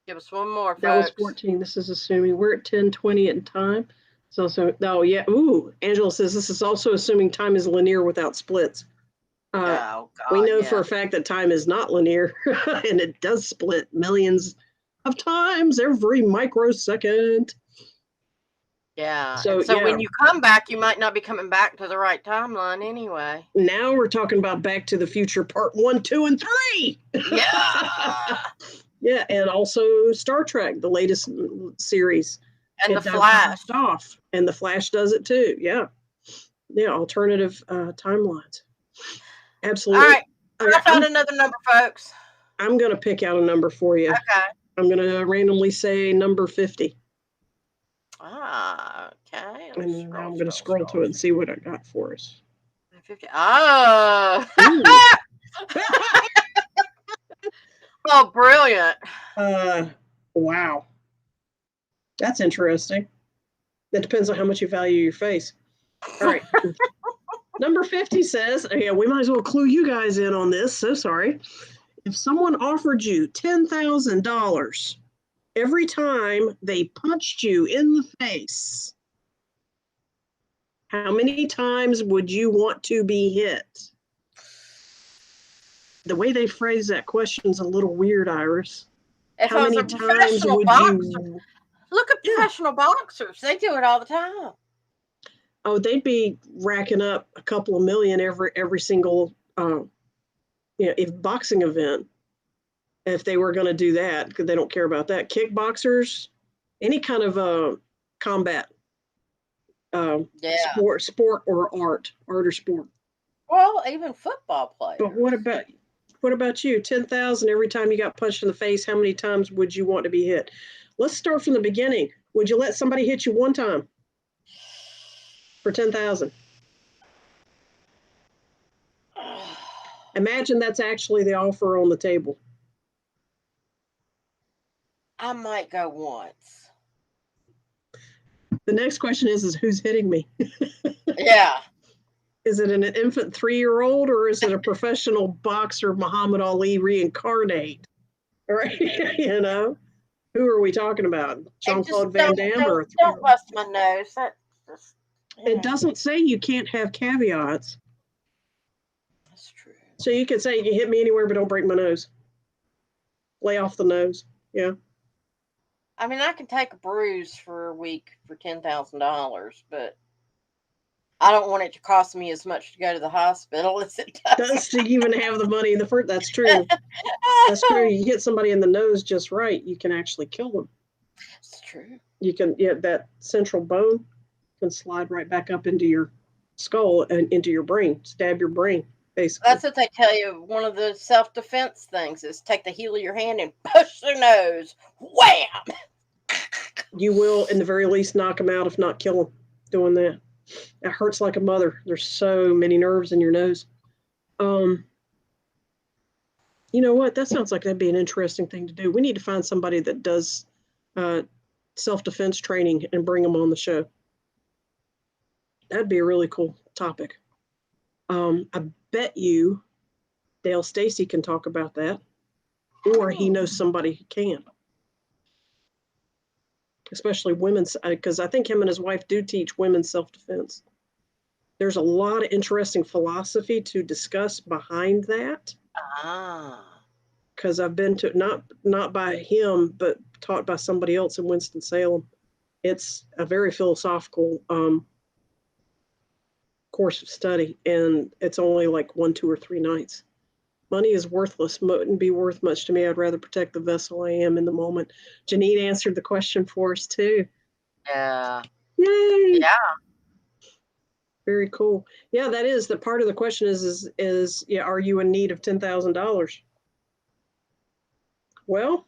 Give us one more, That was folks. 14. This is assuming we're at 10:20 in time. So, oh, yeah. Ooh, Angela says this is also assuming time is linear without splits. Oh We God, know for yeah. a fact that time is not linear and it does split millions of times every microsecond. Yeah. So, And so yeah, when you come back, you might not be coming back to the right timeline anyway. now we're talking about Back to the Future Part 1, 2, and 3. Yeah. Yeah, and also Star Trek, the latest series. And the It does Flash. blast off, and the Flash does it too. Yeah, yeah, alternative timelines. All Absolutely. right. Okay, I found another number, folks. I'm going to pick out a number for you. Okay. I'm going to randomly say number 50. Ah, okay. And now I'm going to scroll to it and see what I got for us. 50. Oh. Ooh. Oh, brilliant. Wow. That's interesting. That depends on how much you value your face. All right. Number 50 says, yeah, we might as well clue you guys in on this. So sorry. If someone offered you $10,000 every time they punched you in the face, how many times would you want to be hit? The way they phrase that question is a little weird, Iris. If How I was many a times professional would boxer, you? look at Yeah. professional boxers. They do it all the time. Oh, they'd be racking up a couple of million every single if boxing event. if they were going to do that, because they don't care about that. Kickboxers, any kind of combat, Yeah. sport or art or sport. Well, even football But players. what about you? 10,000 every time you got punched in the face. How many times would you want to be hit? Let's start from the beginning. Would you let somebody hit you one time for 10,000? Imagine that's actually the offer on the table. I might go once. The next question is who's hitting me? Yeah. Is it an infant 3-year-old or is it a professional boxer Muhammad Ali reincarnate? Right? You know, who are we talking about? And Jean just Claude Van Damme or a don't 3-year-old? bust my nose. That's just It doesn't say you can't have caveats. That's true. So you could say you can hit me anywhere, but don't break my nose. Lay off the nose. Yeah. I mean, I can take a bruise for a week for $10,000, but I don't want it to cost me as much to go to the hospital as it does. Does to even have the money in the first. That's true. That's true. You hit somebody in the nose just right, you can actually kill them. It's true. You can, yeah, that central bone can slide right back up into your skull and into your brain, stab your brain, basically. That's what they tell you. One of the self defense things is take the heel of your hand and push their nose. Wham! You will, in the very least, knock them out, if not kill them, doing that. It hurts like a mother. There's so many nerves in your nose. You know what? That sounds like that'd be an interesting thing to do. We need to find somebody that does self-defense training and bring them on the show. That'd be a really cool topic. I bet you Dale Stacy can talk about that, or he knows somebody who can, especially women's, because I think him and his wife do teach women's self-defense. There's a lot of interesting philosophy to discuss behind that. Ah. Because I've been to not by him, but taught by somebody else in Winston-Salem. It's a very philosophical course of study, and it's only like 1, 2, or 3 nights. Money is worthless, wouldn't be worth much to me. I'd rather protect the vessel I am in the moment. Janine answered the question for us too. Yeah. Yay! Yeah. Very cool. Yeah, that is the part of the question is yeah, are you in need of $10,000? Well,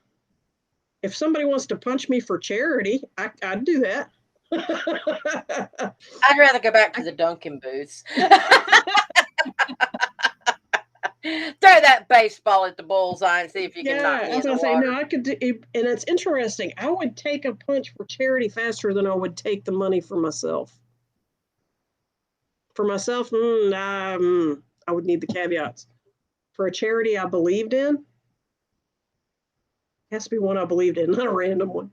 if somebody wants to punch me for charity, I'd do that. I'd rather go back to the Dunkin' booths. Throw that baseball at the bullseye and see if you can knock Yeah, I me was in the gonna say no. water. I could do, and it's interesting. I would take a punch for charity faster than I would take the money for myself. For myself, I would need the caveats. For a charity I believed in, has to be one I believed in, not a random one.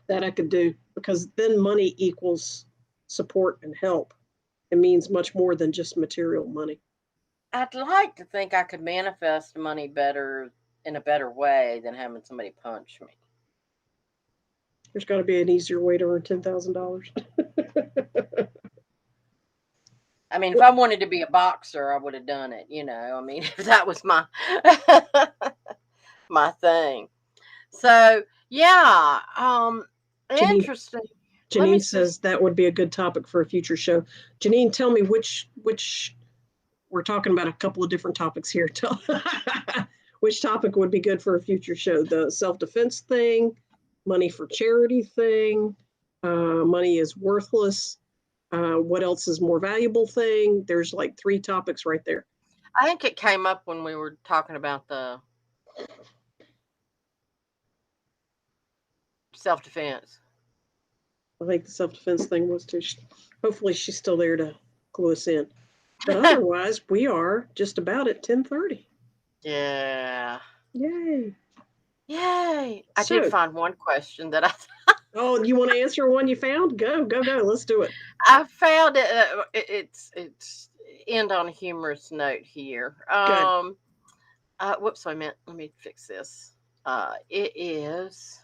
That I could do because then money equals support and help. It means much more than just material money. I'd like to think I could manifest money better in a better way than having somebody punch me. There's got to be an easier way to earn $10,000. I mean, if I wanted to be a boxer, I would have done it. I mean, if that was my my thing. So yeah, Janine, interesting. Let me Janine see. says that would be a good topic for a future show. Janine, tell me which we're talking about a couple of different topics here. Which topic would be good for a future show? The self-defense thing, money for charity thing, money is worthless. What else is more valuable thing? There's like 3 topics right there. I think it came up when we were talking about the self defense. I think the self-defense thing was too. Hopefully she's still there to clue us in. But otherwise, we are just about at 10:30. Yeah. Yay. Yay. I did So, find one question that oh, you want to answer one you found? Go, go, go. Let's do it. I found it. It's end on a humorous note here. Good. Whoops, I meant. Let me fix this. It is.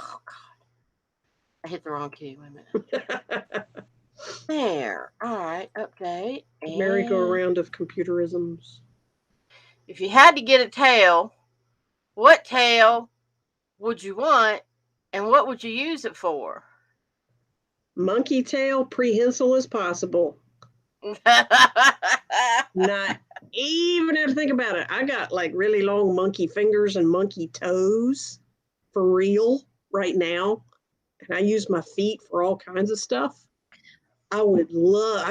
Oh God, I hit the wrong key. Wait a minute. There. All right. Update The and merry-go-round of computerisms. If you had to get a tail, what tail would you want and what would you use it for? Monkey tail, prehensile as possible. Not even have to think about it. I got like really long monkey fingers and monkey toes for real right now. And I use my feet for all kinds of stuff. I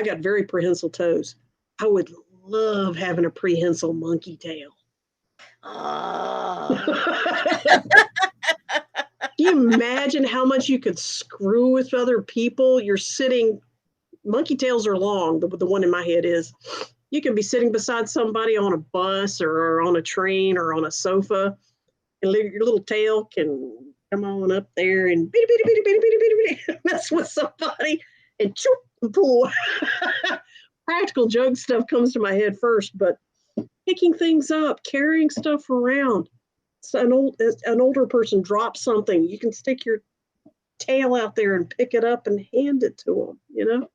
got very prehensile toes. I would love having a prehensile monkey tail. Can you imagine how much you could screw with other people? You're sitting, monkey tails are long, the one in my head is. You can be sitting beside somebody on a bus or on a train or on a sofa, and your little tail can come on up there and bitty, bitty, bitty, bitty, bitty, bitty, bitty, mess with somebody and choop and pull. Practical joke stuff comes to my head first, but picking things up, carrying stuff around. So an older person drops something, you can stick your tail out there and pick it up and hand it to them, you know?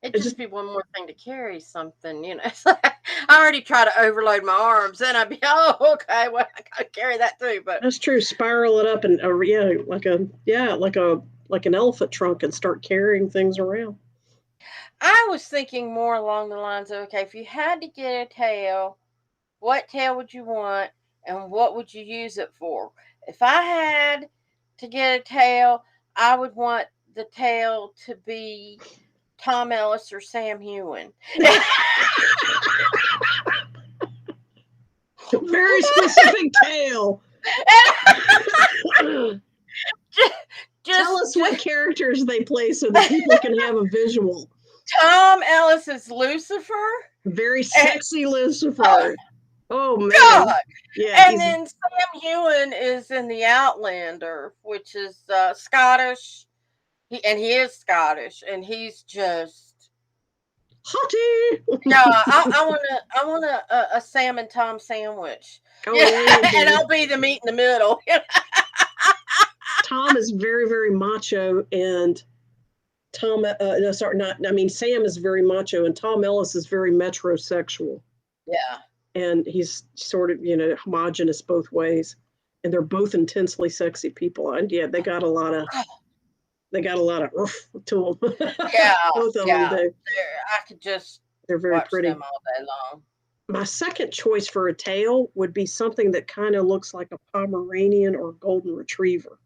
It'd just be one more thing to carry something, you know. It's like, I already try to overload my arms, then I'd be, oh, okay, well, I gotta carry that too. But that's true. Spiral it up and like an elephant trunk and start carrying things around. I was thinking more along the lines of, okay, if you had to get a tail, what tail would you want and what would you use it for? If I had to get a tail, I would want the tail to be Tom Ellis or Sam Hewen. Very specific tail. Tell us what characters they play so that people can have a visual. Tom Ellis is Lucifer. Very sexy Lucifer. Oh man. God. Yeah. And then Sam Hewen is in The Outlander, which is Scottish. He is Scottish, and he's just hottie. No, I want a Sam and Tom sandwich. Oh, yeah, and I'll be the meat in the middle. Tom is very, very macho, and Sam is very macho, and Tom Ellis is very metrosexual. Yeah. And he's sort of, homogenous both ways. And they're both intensely sexy people. And yeah, they got a lot of oof to them. Yeah. Both of them do. I could just they're very watch pretty them all day long. My second choice for a tail would be something that kind of looks like a Pomeranian or a golden retriever.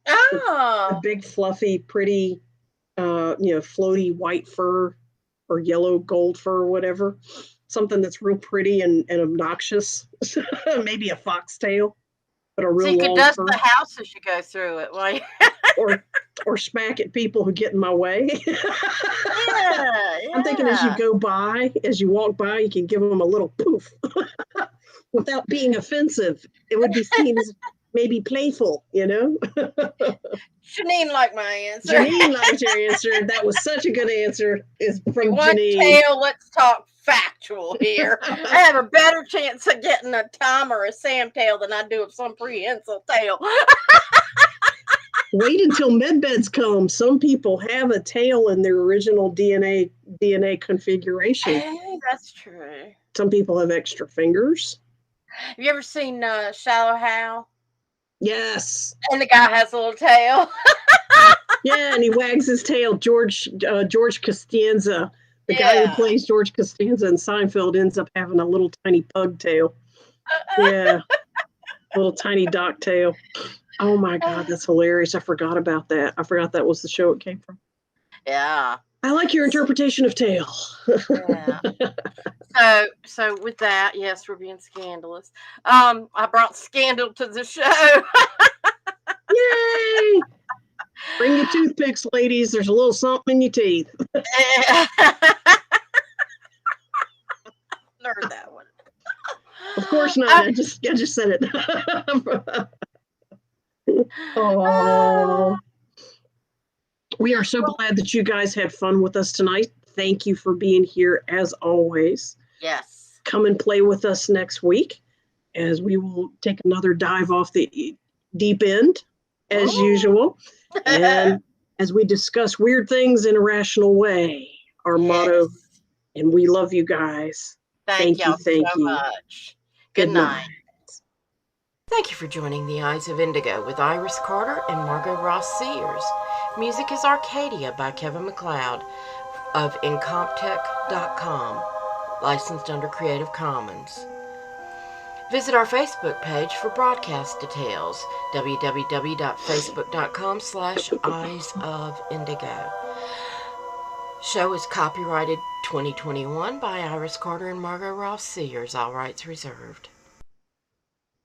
Oh. A big, fluffy, pretty, floaty white fur or yellow gold fur or whatever. Something that's real pretty and obnoxious. Maybe a foxtail, but a real long fur. So you could dust the house as you go through it, like. or smack at people who get in my way. Yeah. I'm thinking as you walk by, you can give them a little poof without being offensive. It would be seen as maybe playful, Janine liked my answer. Janine liked your answer. That was such a good answer. Is from Janine. Tail, let's talk factual here. I have a better chance of getting a Tom or a Sam tail than I do of some prehensile tail. Wait until medbeds come. Some people have a tail in their original DNA configuration. Hey, that's true. Some people have extra fingers. Have you ever seen Shallow Hal? Yes. And the guy has a little tail. Yeah, and he wags his tail. George Costanza, the guy who plays George Costanza in Seinfeld, ends up having a little tiny pug tail. Yeah, little tiny dock tail. Oh my God, that's hilarious. I forgot about that. I forgot that was the show it came from. Yeah. I like your interpretation of tail. Yeah. So with that, yes, we're being scandalous. I brought scandal to the show. Yay! Bring your toothpicks, ladies. There's a little something in your teeth. Learned that one. Of course not. I just said it. Oh. We are so glad that you guys had fun with us tonight. Thank you for being here as always. Yes. Come and play with us next week as we will take another dive off the deep end as usual. And as we discuss weird things in a rational way, our motto, and we love you guys. Thank Thank you. y'all so Thank you. much. Good Good night. night. Thank you for joining The Eyes of Indigo with Iris Carter and Margot Ross Sears. Music is Arcadia by Kevin MacLeod of Incomptech.com, licensed under Creative Commons. Visit our Facebook page for broadcast details, www.facebook.com/Eyes of Indigo. Show is copyrighted 2021 by Iris Carter and Margot Ross Sears, all rights reserved.